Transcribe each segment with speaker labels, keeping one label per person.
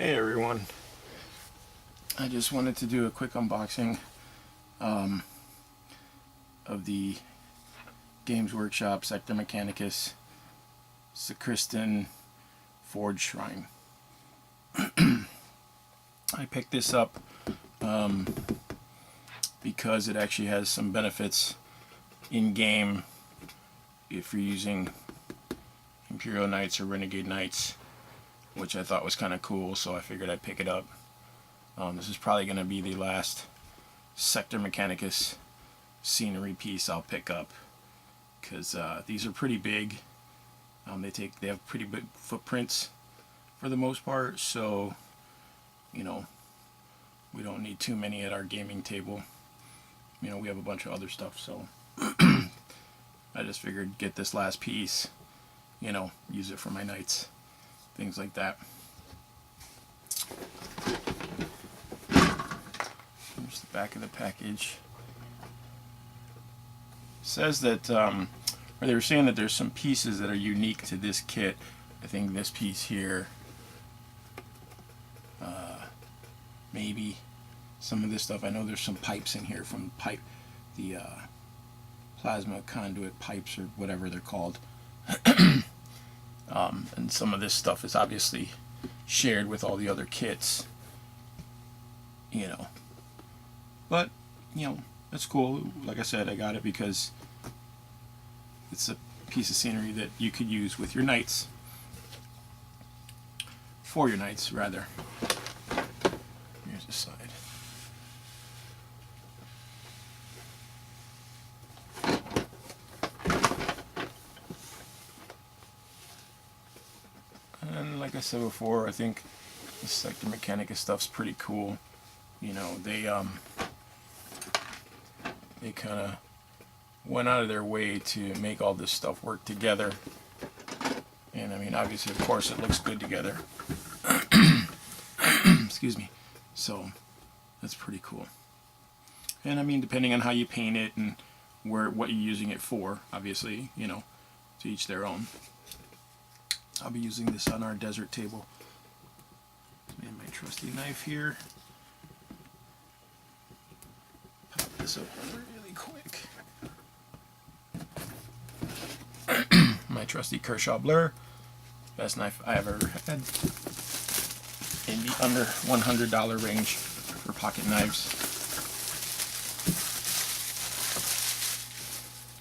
Speaker 1: Hey everyone, I just wanted to do a quick unboxing of the Games Workshop Sector Mechanicus Forgeshrine. I picked this up because it actually has some benefits in game if you're using Imperial Knights or Renegade Knights, which I thought was kind of cool, so I figured I'd pick it up. This is probably going to be the last Sector Mechanicus scenery piece I'll pick up, because these are pretty big. They have pretty big footprints for the most part, so you know, we don't need too many at our gaming table. You know, we have a bunch of other stuff, so I just figured get this last piece, you know, use it for my knights, things like that. Here's the back of the package. It says that, or they were saying that there's some pieces that are unique to this kit. I think this piece here, maybe some of this stuff. I know there's some pipes in here from the plasma conduit pipes or whatever they're called. And some of this stuff is obviously shared with all the other kits, you know. But, you know, that's cool. Like I said, I got it because it's a piece of scenery that you could use with your knights. For your knights, rather. Here's the side. And like I said before, I think the Sector Mechanicus stuff's pretty cool. You know, they kind of went out of their way to make all this stuff work together. And I mean, obviously, of course, it looks good together. Excuse me. So that's pretty cool. And I mean, depending on how you paint it and what you're using it for, obviously, you know, to each their own. I'll be using this on our desert table. And my trusty knife here. Pop this open really quick. My trusty Kershaw Blur. Best knife I ever had. In the under $100 range for pocket knives.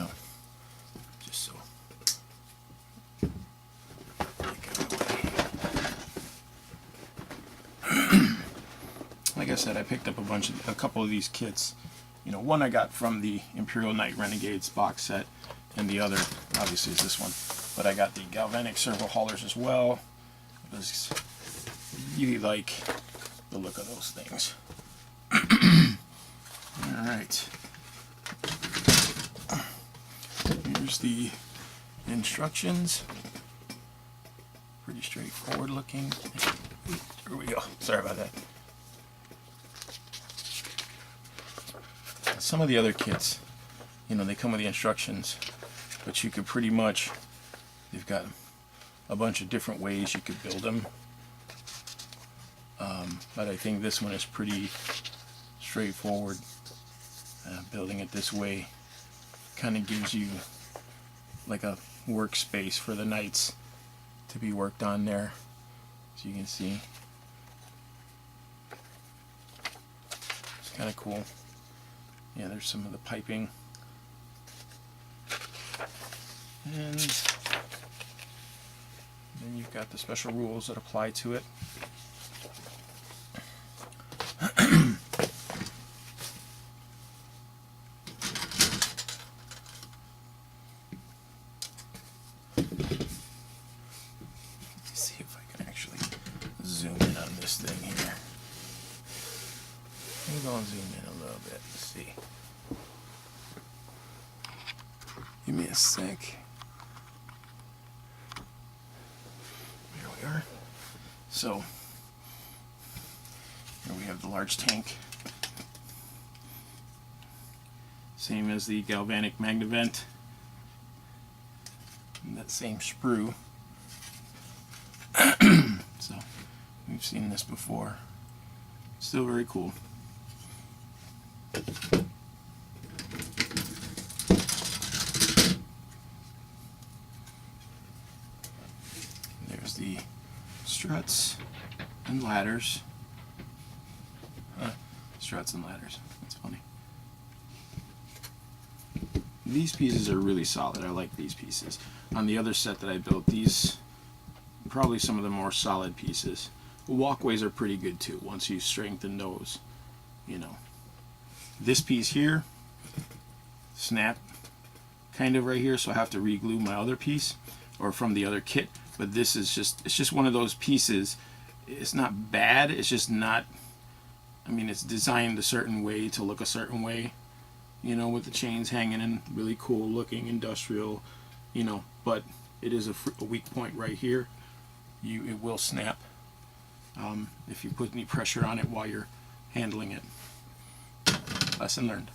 Speaker 1: Oh, just so. Like I said, I picked up a couple of these kits. You know, one I got from the Imperial Knight Renegades box set, and the other, obviously, is this one. But I got the galvanic servo haulers as well. I really like the look of those things. Alright. Here's the instructions. Pretty straightforward looking. Here we go. Sorry about that. Some of the other kits, you know, they come with the instructions, but you could pretty much, they've got a bunch of different ways you could build them. But I think this one is pretty straightforward. Building it this way kind of gives you like a workspace for the knights to be worked on there, as you can see. It's kind of cool. Yeah, there's some of the piping. And then you've got the special rules that apply to it. Let's see if I can actually zoom in on this thing here. I'm going to zoom in a little bit. Let's see. Give me a sec. Here we are. So, here we have the large tank. Same as the galvanic magnevent. And that same sprue. So, we've I've seen this before. Still very cool. There's the struts and ladders. Struts and ladders. That's funny. These pieces are really solid. I like these pieces. On the other set that I built, these probably some of the more solid pieces. The walkways are pretty good too once you strengthen those, you know. This piece here, snap kind of right here, so I have to re-glue my other piece or from the other kit. But this is just, it's just one of those pieces. It's not bad, it's just not, I mean, it's designed a certain way to look a certain way, you know, with the chains hanging in, really cool looking, industrial, you know, but it is a weak point right here. It will snap if you put any pressure on it while you're handling it. Lesson learned.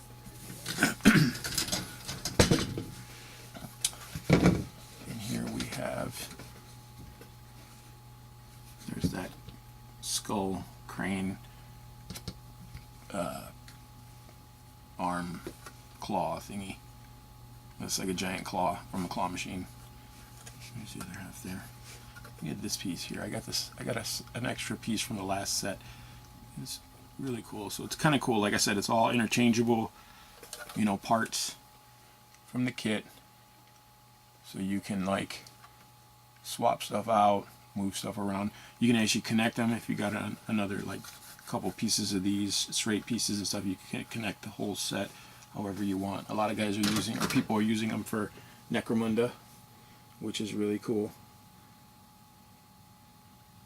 Speaker 1: And here we have, there's that skull crane arm claw thingy. Looks like a giant claw from a claw machine. There's the other half there. We had this piece here. I got an extra piece from the last set. It's really cool. So it's kind of cool. Like I said, it's all interchangeable, you know, parts from the kit. So you can like swap stuff out, move stuff around. You can actually connect them if you got another like couple pieces of these straight pieces and stuff. You can connect the whole set however you want. A lot of guys are using, or people are using them for Necromunda, which is really cool.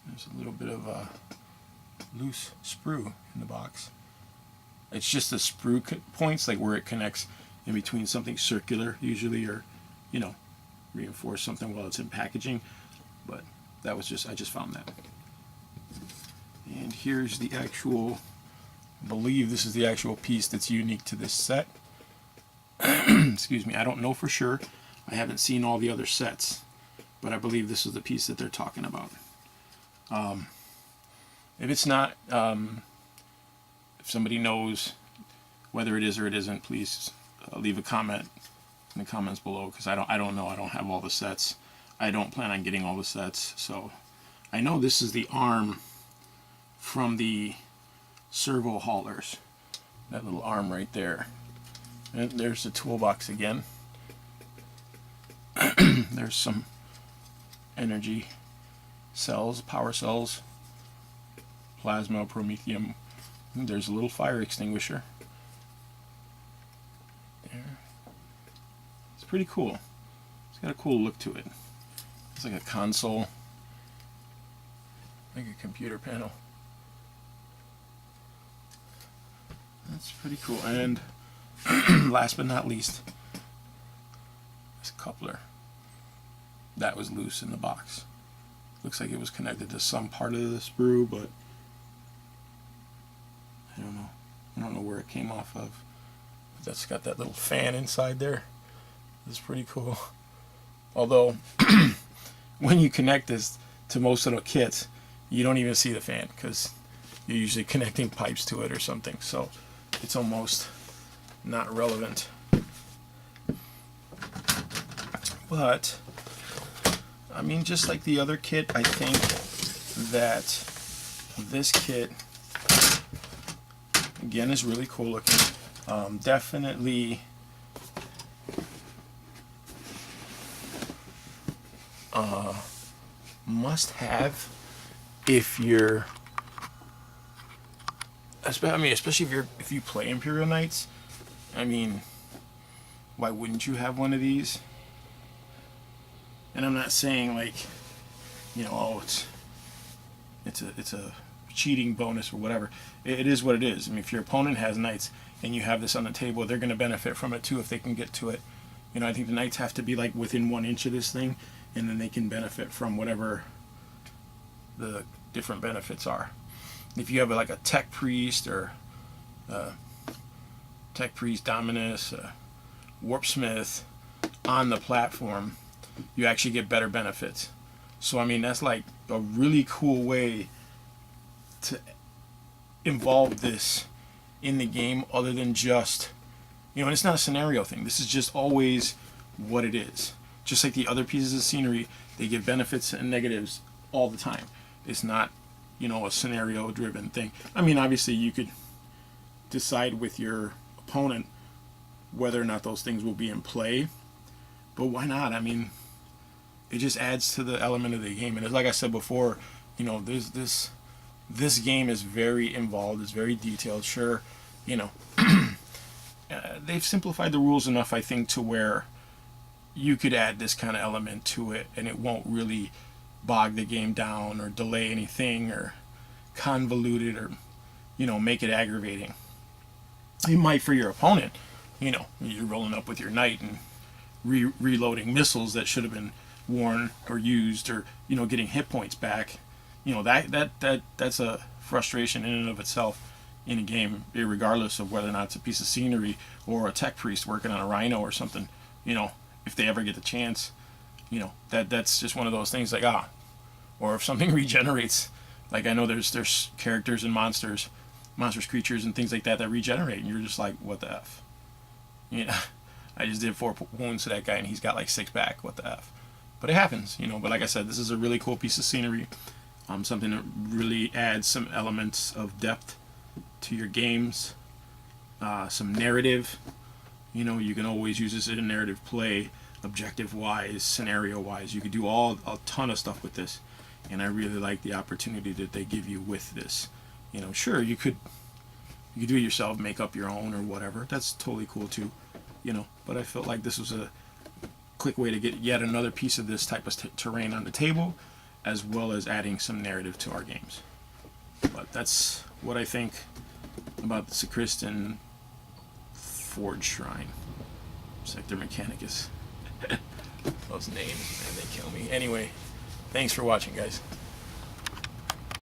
Speaker 1: There's a little bit of a loose sprue in the box. It's just the sprue points, like where it connects in between something circular usually, or, you know, reinforce something while it's in packaging. But that was just, I just found that. And here's the actual, I believe this is the actual piece that's unique to this set. Excuse me, I don't know for sure. I haven't seen all the other sets, but I believe this is the piece that they're talking about. If it's not, if somebody knows whether it is or it isn't, please leave a comment in the comments below, because I don't know. I don't have all the sets. I don't plan on getting all the sets. So I know this is the arm from the servo haulers. That little arm right there. And there's the toolbox again. There's some energy cells, power cells, plasma, promethium. And there's a little fire extinguisher. There. It's pretty cool. It's got a cool look to it. It's like a console, like a computer panel. That's pretty cool. And last but not least, this coupler. That was loose in the box. Looks like it was connected to some part of the sprue, but I don't know. I don't know where it came off of. But that's got that little fan inside there. It's pretty cool. Although, when you connect this to most of the kits, you don't even see the fan because you're usually connecting pipes to it or something. So it's almost not relevant. But I mean, just like the other kit, I think that this kit again is really cool looking. Definitely must have if you're, especially if you play Imperial Knights. I mean, why wouldn't you have one of these? And I'm not saying like, you know, oh, it's a cheating bonus or whatever. It is what it is. I mean, if your opponent has knights and you have this on the table, they're going to benefit from it too if they can get to it. You know, I think the knights have to be like within 1 inch of this thing, and then they can benefit from whatever the different benefits are. If you have like a tech priest or tech priest dominus, warpsmith on the platform, you actually get better benefits. So I mean, that's like a really cool way to involve this in the game other than just, and it's not a scenario thing. This is just always what it is. Just like the other pieces of scenery, they give benefits and negatives all the time. It's not, a scenario driven thing. I mean, obviously you could decide with your opponent whether or not those things will be in play, but why not? I mean, it just adds to the element of the game. And like I said before, there's this game is very involved. It's very detailed. Sure, they've simplified the rules enough, I think, to where you could add this kind of element to it and it won't really bog the game down or delay anything or convolute it or make it aggravating. It might for your opponent. You're rolling up with your knight and reloading missiles that should have been worn or used, or getting hit points back. That's a frustration in and of itself in a game, regardless of whether or not it's a piece of scenery or a tech priest working on a rhino or something. If they ever get the chance, that's just one of those things, like, or if something regenerates. Like, I know there's characters and monstrous creatures and things like that regenerate, and you're just like, what the F? I just did 4 wounds to that guy and he's got like 6 back. What the F? But it happens, But like I said, this is a really cool piece of scenery. Something that really adds some elements of depth to your games. Some narrative. You can always use this in a narrative play, objective-wise, scenario-wise. You could do a ton of stuff with this. And I really like the opportunity that they give you with this. Sure, you could do it yourself, make up your own or whatever. That's totally cool too. But I felt like this was a quick way to get yet another piece of this type of terrain on the table, as well as adding some narrative to our games. But that's what I think about the Sector Forgeshrine. Sector Mechanicus. Those names, man, they kill me. Anyway, thanks for watching, guys.